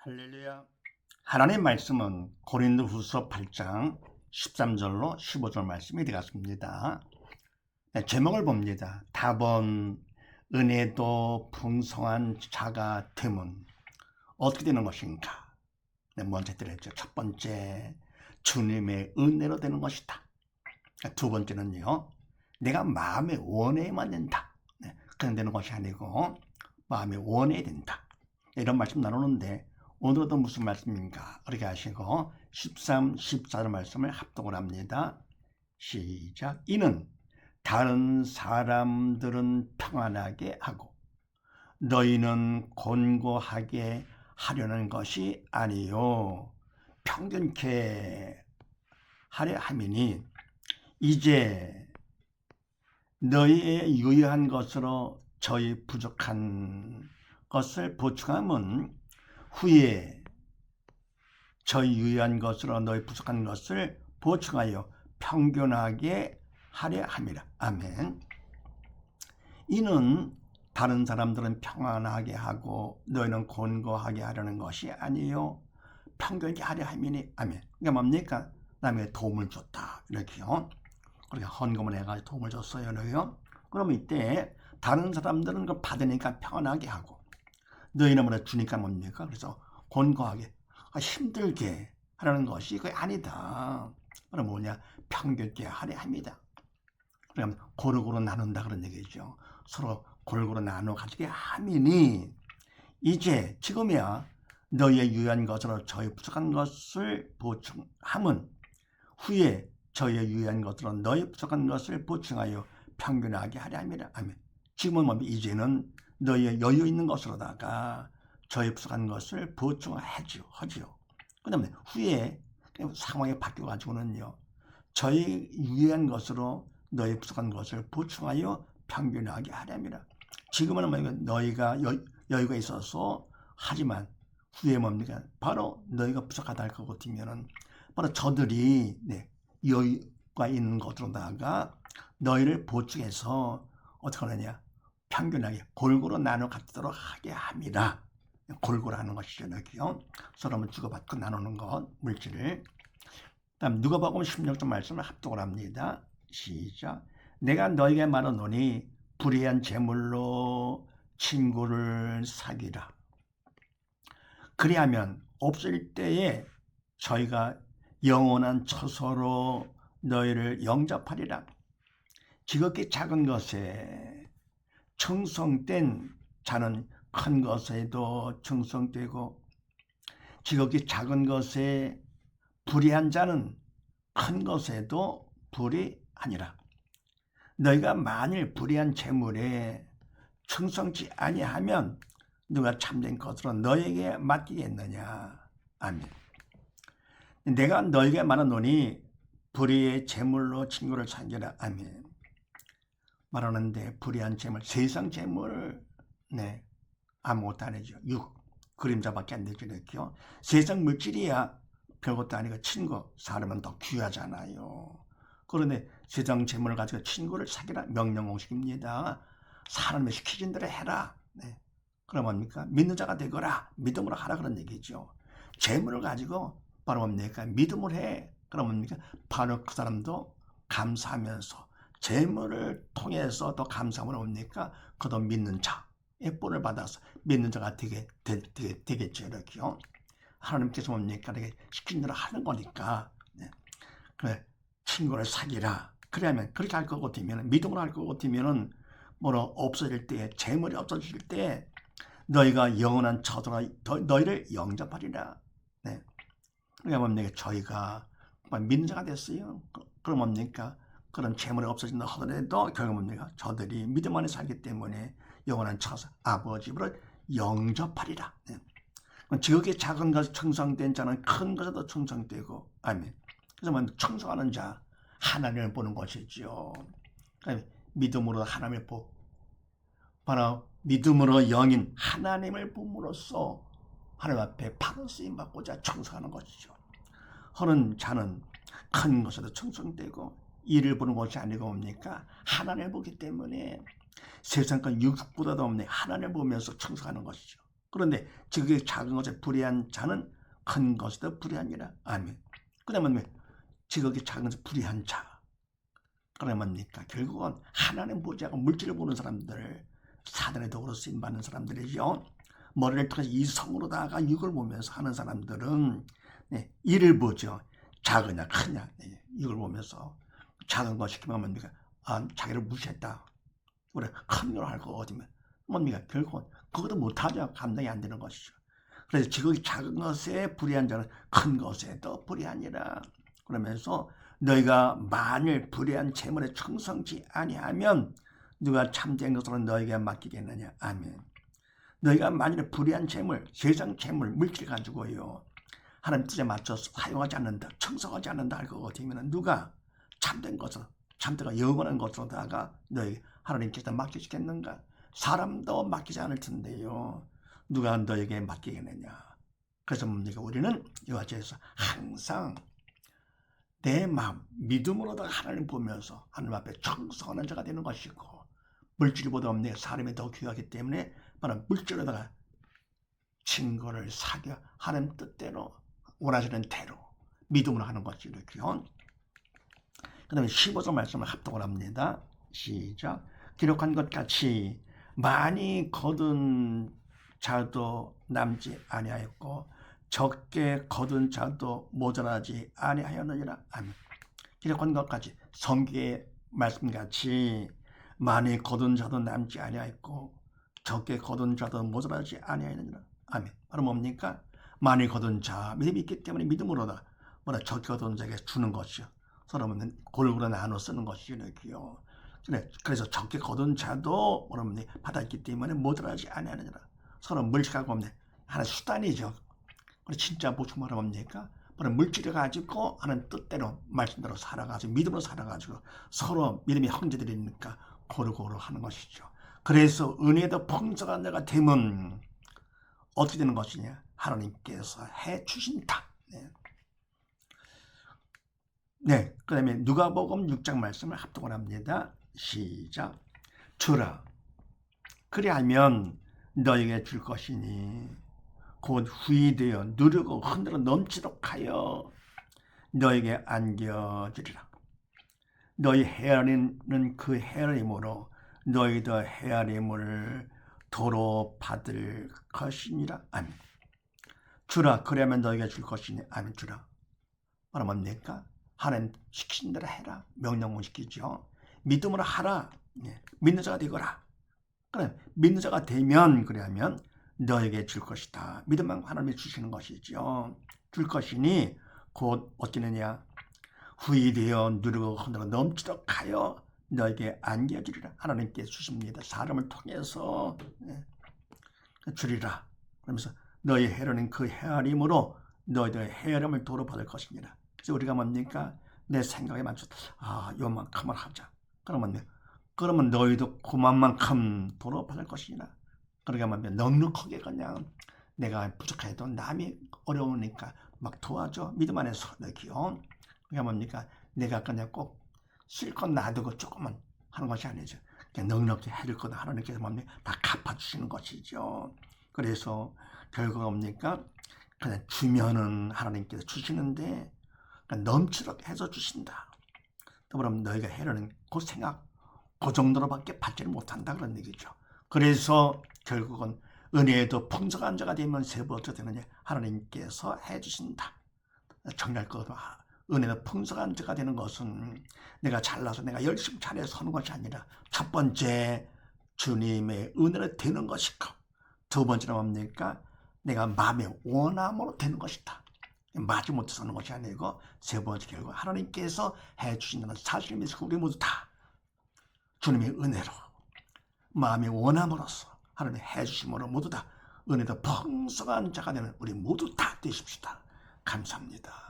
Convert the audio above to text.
할렐루야. 하나님 말씀은 고린도후서 8장 13절로 15절 말씀이 되겠습니다. 제목을 봅니다. 답은 은혜도 풍성한 자가 되면 어떻게 되는 것인가? 먼저 드렸죠. 첫 번째, 주님의 은혜로 되는 것이다. 두 번째는요, 내가 마음에 원해야만 된다. 그냥 되는 것이 아니고 마음에 원해야 된다. 이런 말씀 나누는데 오늘도 무슨 말씀인가? 그렇게 하시고 13, 14절 말씀을 합독을 합니다. 시작. 이는 다른 사람들은 평안하게 하고 너희는 곤고하게 하려는 것이 아니요 평균케 하려 함이니 이제 너희의 유의한 것으로 저희 부족한 것을 보충하면 후에 저희 유의한 것으로 너희 부족한 것을 보충하여 평균하게 하려 함이라. 아멘. 이는 다른 사람들은 평안하게 하고 너희는 곤고하게 하려는 것이 아니요 평균하게 하려 함이니. 아멘. 그러니까 뭡니까? 남에게 도움을 줬다. 이렇게요. 그렇게 헌금을 해가지고 도움을 줬어요. 너요. 그러면 이때 다른 사람들은 그걸 받으니까 평안하게 하고 너희는 뭐라 주니까 뭡니까? 그래서 곤고하게 힘들게 하라는 것이 그게 아니다. 그럼 뭐냐? 평균게 하려 합니다. 그럼 고루고루 나눈다 그런 얘기죠. 서로 골고루 나눠 가지게 함이니 이제 지금이야 너희의 유한 것으로 저희 부족한 것을 보충함은 후에 저희의 유한 것으로 너희 부족한 것을 보충하여 평균하게 하려 함이라. 아멘. 지금은 뭐 이제는 너희의 여유 있는 것으로다가 저희 부족한 것을 보충하지요. 그 다음에 후에 상황이 바뀌어가지고는요. 저희 유의한 것으로 너희 부족한 것을 보충하여 평균하게 하렵니다. 지금은 뭐 너희가 여유가 있어서 하지만 후에 뭡니까? 바로 너희가 부족하다 할 것 같으면은 바로 저들이 여유가 있는 것으로다가 너희를 보충해서 어떻게 하느냐? 평균하게 골고루 나눠 갖도록 하게 합니다. 골고루 하는 것이죠. 여기요. 서로 주고받고 나누는 것, 물질을. 다음 누가복음 16절 말씀을 합독을 합니다. 시작. 내가 너에게 말하노니 불의한 재물로 친구를 사귀라. 그리하면 없을 때에 저희가 영원한 처소로 너희를 영접하리라. 지극히 작은 것에 충성된 자는 큰 것에도 충성되고 지극히 작은 것에 불의한 자는 큰 것에도 불의하니라. 너희가 만일 불의한 재물에 충성치 아니하면 누가 참된 것으로 너에게 맡기겠느냐. 아멘. 내가 너에게 말하노니 불의의 재물로 친구를 사귀라. 아멘. 말하는데 불의한 재물, 세상 재물을 아무것도 아니죠. 그림자밖에 안 되죠. 이렇게요. 세상 물질이야 별것도 아니고 친구, 사람은 더 귀하잖아요. 그런데 세상 재물을 가지고 친구를 사귀라 명령공식입니다. 사람이 시키신 대로 해라. 그럼 뭡니까? 믿는 자가 되거라. 믿음으로 하라 그런 얘기죠. 재물을 가지고 바로 뭡니까? 믿음을 해. 그럼 뭡니까? 바로 그 사람도 감사하면서 재물을 통해서 더 감사함으로 뭡니까? 그도 믿는 자의 본을 받아서 믿는 자가 되겠죠. 이렇게요. 하나님께서 뭡니까? 이렇게 시킨 대로 하는 거니까. 그래, 친구를 사귀라. 그러면 그렇게 할 것 같으면 믿음으로 할 것 같으면은 뭐로 없어질 때 재물이 없어질 때 너희가 영원한 처소로 너희를 영접하리라. 그러니까 뭡니까? 저희가 믿는 자가 됐어요. 그럼 뭡니까? 그런 재물이 없어진다 하더라도 결국 뭡니까? 저들이 믿음 안에 살기 때문에 영원한 처소 아버지 입으로 영접하리라. 지극히 작은 것에 충성된 자는 큰 것에도 충성되고. 아멘. 그래서 뭐 충성하는 자 하나님을 보는 것이죠. 그러니까 믿음으로 하나님을 보고 바로 믿음으로 영인 하나님을 봄으로써 하나님 앞에 바로 쓰임받고자 충성하는 것이죠. 하는 자는 큰 것에도 충성되고 일을 보는 것이 아니고 뭡니까? 하나님을 보기 때문에 세상 것 육보다도 없네. 하나님을 보면서 충성하는 것이죠. 그런데 지극히 작은 것에 불의한 자는 큰 것에도 불의하니라. 아멘. 그다음에 지극히 작은 것에 불의한 자. 그러면 뭡니까? 결국은 하나님 보지 않고 물질을 보는 사람들, 사단의 도구로 쓰임받는 사람들이죠. 머리를 통해서 이성으로다가 육을 보면서 하는 사람들은 이를 보죠. 작으냐 크냐 이걸 보면서 작은 거 시키면 뭡니까? 자기를 무시했다. 그래 큰 걸 할 거 어디면 뭡니까? 결국은 그것도 못하죠. 감당이 안 되는 것이죠. 그래서 지극히 작은 것에 불의한 자는 큰 것에도 불의하니라. 그러면서 너희가 만일 불의한 재물에 충성치 아니하면 누가 참된 것으로 너희에게 맡기겠느냐. 아멘. 너희가 만일 불의한 재물, 세상 재물, 물질 가지고요 하나님 뜻에 맞춰서 사용하지 않는다, 충성하지 않는다 할 것 같으면 누가 참된 것으로, 참되가 영원한 것으로다가 너희 하나님께서 맡기시겠는가? 사람도 맡기지 않을 텐데요. 누가 너에게 맡기겠느냐? 그래서 뭡니까? 우리는 이와 같이 해서 항상 내 마음, 믿음으로다가 하나님 보면서 하나님 앞에 충성하는 자가 되는 것이고 물질보다 내 사람이 더 귀하기 때문에 바로 물질로다가 친구를 사귀어 하나님 뜻대로 원하시는 대로 믿음으로 하는 것이 이렇게요. 그 다음에 15절 말씀을 합독을 합니다. 시작. 기록한 것 같이 많이 거둔 자도 남지 아니하였고 적게 거둔 자도 모자라지 아니하였느니라. 아멘. 기록한 것 같이 성경의 말씀같이 많이 거둔 자도 남지 아니하였고 적게 거둔 자도 모자라지 아니하였느니라. 아멘. 바로 뭡니까? 많이 거둔 자, 믿음이 있기 때문에 믿음으로다 적게 거둔 자에게 주는 것이요. 서로 골고루 나눠 쓰는 것이요. 그래서 적게 거둔 자도 받았기 때문에 모자라지 아니하느니라. 서로 물질하고 하나의 수단이죠. 진짜 보충 말하면 뭡니까? 물질을 가지고 하는 뜻대로 말씀대로 살아가지고 믿음으로 살아가지고 서로 믿음이 형제들이니까 고루고루 하는 것이죠. 그래서 은혜도 풍성한 자가 되면 어떻게 되는 것이냐? 하나님께서 해주신다. 네, 그 다음에 누가복음 6장 말씀을 합독을 합니다. 시작. 주라 그리하면 너에게 줄 것이니 곧 후이되어 누르고 흔들어 넘치도록 하여 너에게 안겨주리라. 너희 헤아리는 그 헤아림으로 너희도 헤아림을 도로 받을 것이니라. 아멘. 주라 그러면 너희가 줄 것이니. 아멘. 주라 바로 뭡니까? 하나님 시키신 대로 해라. 명령을 시키죠. 믿음으로 하라. 믿는 자가 되거라. 그래 믿는 자가 되면 그러면 너에게 줄 것이다. 믿음만 하나님이 주시는 것이죠. 줄 것이니 곧 어떻게 되느냐? 후이되어 누르고 흔들어 넘치도록 하여 너에게 안겨주리라. 하나님께 주십니다. 사람을 통해서 주리라. 그러면서 너희 헤아리는 그 헤아림으로 너희들의 헤아림을 도로 받을 것입니다. 그래서 우리가 뭡니까? 내 생각에 맞춰서 요만큼을 하자. 그러면 너희도 그만큼 도로 받을 것이니라. 그러니까 넉넉하게 그냥 내가 부족해도 남이 어려우니까 막 도와줘. 믿음 안에서 기요. 그게 뭡니까? 내가 그냥 꼭 실컷 놔두고 조금만 하는 것이 아니죠. 그냥 넉넉히 해줄 거다. 하나님께서 다 갚아주시는 것이죠. 그래서 결과가 뭡니까? 그냥 주면은 하나님께서 주시는데 넘치도록 해서 주신다. 또 그럼 너희가 해라는 그 생각 그 정도로밖에 받지를 못한다 그런 얘기죠. 그래서 결국은 은혜에도 풍성한 자가 되면 세 번째 되느냐? 하나님께서 해주신다. 정말 그 은혜도 풍성한 자가 되는 것은 내가 잘나서 내가 열심히 잘해서 하는 것이 아니라 첫 번째 주님의 은혜로 되는 것이고 두 번째는 뭡니까? 내가 마음의 원함으로 되는 것이다. 마지 못해서 하는 것이 아니고 세 번째 결국 하나님께서 해주신다는 사실을 믿고 우리 모두 다 주님의 은혜로 마음의 원함으로써 하나님의 해주심으로 모두 다 은혜도 풍성한 자가 되는 우리 모두 다 되십시다. 감사합니다.